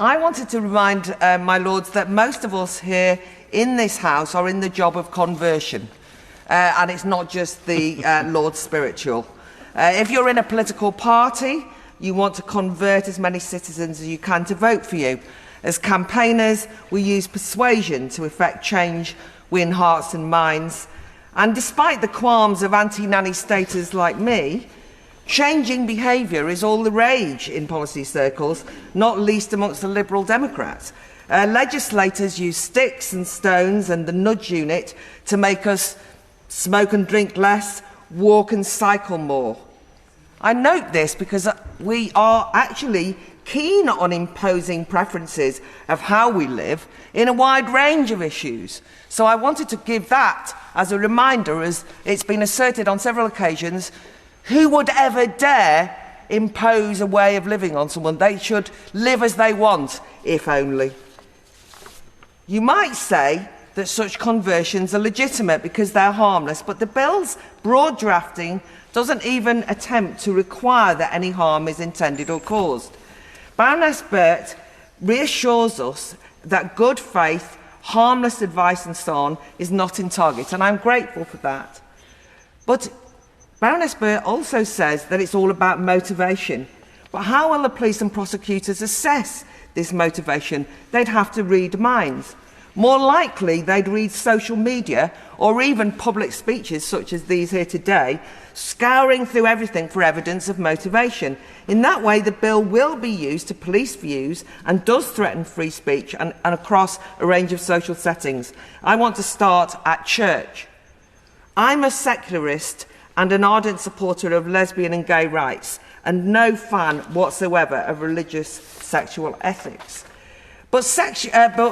I wanted to remind my lords that most of us here in this house are in the job of conversion, and it's not just the Lord spiritual. If you're in a political party, you want to convert as many citizens as you can to vote for you. As campaigners, we use persuasion to effect change, win hearts and minds. And despite the qualms of anti-nanny staters like me, changing behaviour is all the rage in policy circles, not least amongst the Liberal Democrats. Legislators use sticks and stones and the nudge unit to make us smoke and drink less, walk and cycle more. I note this because we are actually keen on imposing preferences of how we live in a wide range of issues. So I wanted to give that as a reminder, as it's been asserted on several occasions, who would ever dare impose a way of living on someone? They should live as they want, if only. You might say that such conversions are legitimate because they're harmless, but the bill's broad drafting doesn't even attempt to require that any harm is intended or caused. Baroness Burt reassures us that good faith, harmless advice and so on is not in target, and I'm grateful for that. But Baroness Burt also says that it's all about motivation. But how will the police and prosecutors assess this motivation? They'd have to read minds. More likely, they'd read social media or even public speeches such as these here today, scouring through everything for evidence of motivation. In that way, the bill will be used to police views and does threaten free speech and across a range of social settings. I want to start at church. I'm a secularist and an ardent supporter of lesbian and gay rights, and no fan whatsoever of religious sexual ethics. But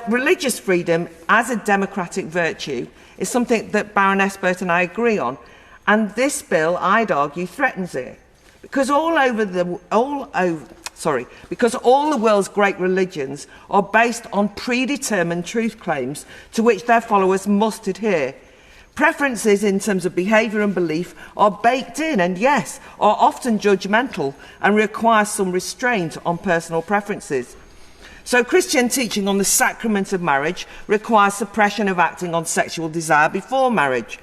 religious freedom as a democratic virtue is something that Baroness Burt and I agree on, and this bill, I'd argue, threatens it. Because all the world's great religions are based on predetermined truth claims to which their followers must adhere. Preferences in terms of behaviour and belief are baked in and, yes, are often judgmental and require some restraint on personal preferences. So Christian teaching on the sacrament of marriage requires suppression of acting on sexual desire before marriage.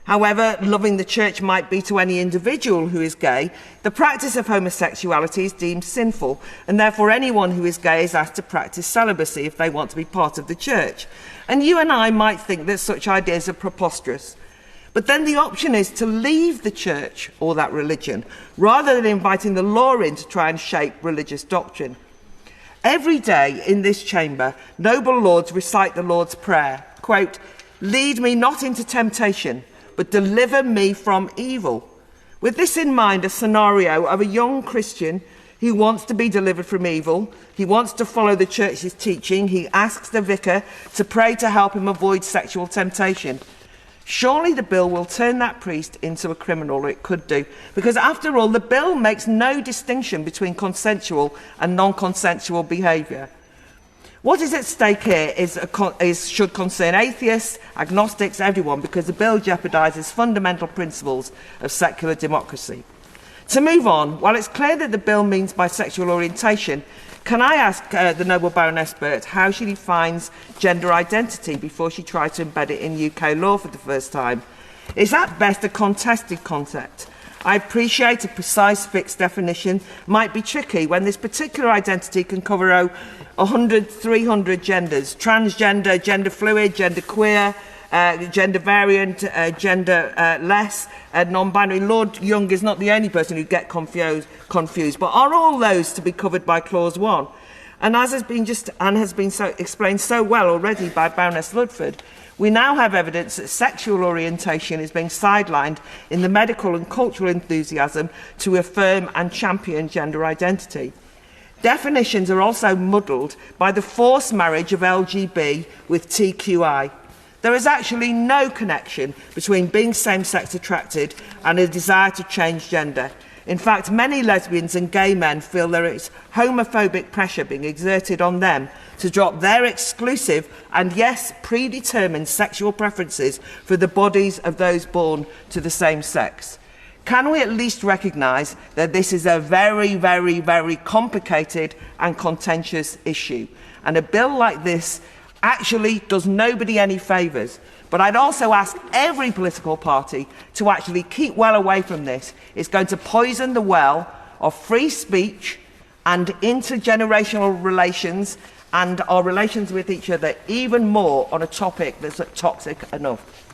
However loving the church might be to any individual who is gay, the practice of homosexuality is deemed sinful, and therefore anyone who is gay is asked to practice celibacy if they want to be part of the church. And you and I might think that such ideas are preposterous. But then the option is to leave the church or that religion, rather than inviting the law in to try and shape religious doctrine. Every day in this chamber, noble lords recite the Lord's Prayer, quote, "Lead me not into temptation, but deliver me from evil." With this in mind, a scenario of a young Christian who wants to be delivered from evil, he wants to follow the church's teaching, he asks the vicar to pray to help him avoid sexual temptation. Surely the bill will turn that priest into a criminal, or it could do, because after all, the bill makes no distinction between consensual and non-consensual behaviour. What is at stake here should concern atheists, agnostics, everyone, because the bill jeopardises fundamental principles of secular democracy. To move on, while it's clear that the bill means bisexual orientation, can I ask the noble Baroness Burt how she defines gender identity before she tried to embed it in UK law for the first time? It's at best a contested concept. I appreciate a precise, fixed definition might be tricky when this particular identity can cover 100, 300 genders: transgender, gender fluid, gender queer, gender variant, gender less, non-binary. Lord Young is not the only person who gets confused, but are all those to be covered by Clause 1? And as has been explained so well already by Baroness Ludford, we now have evidence that sexual orientation is being sidelined in the medical and cultural enthusiasm to affirm and champion gender identity. Definitions are also muddled by the forced marriage of LGB with TQI. There is actually no connection between being same-sex attracted and a desire to change gender. In fact, many lesbians and gay men feel there is homophobic pressure being exerted on them to drop their exclusive and, yes, predetermined sexual preferences for the bodies of those born to the same sex. Can we at least recognise that this is a very, very, very complicated and contentious issue? And a bill like this actually does nobody any favours. But I'd also ask every political party to actually keep well away from this. It's going to poison the well of free speech and intergenerational relations and our relations with each other even more on a topic that's toxic enough.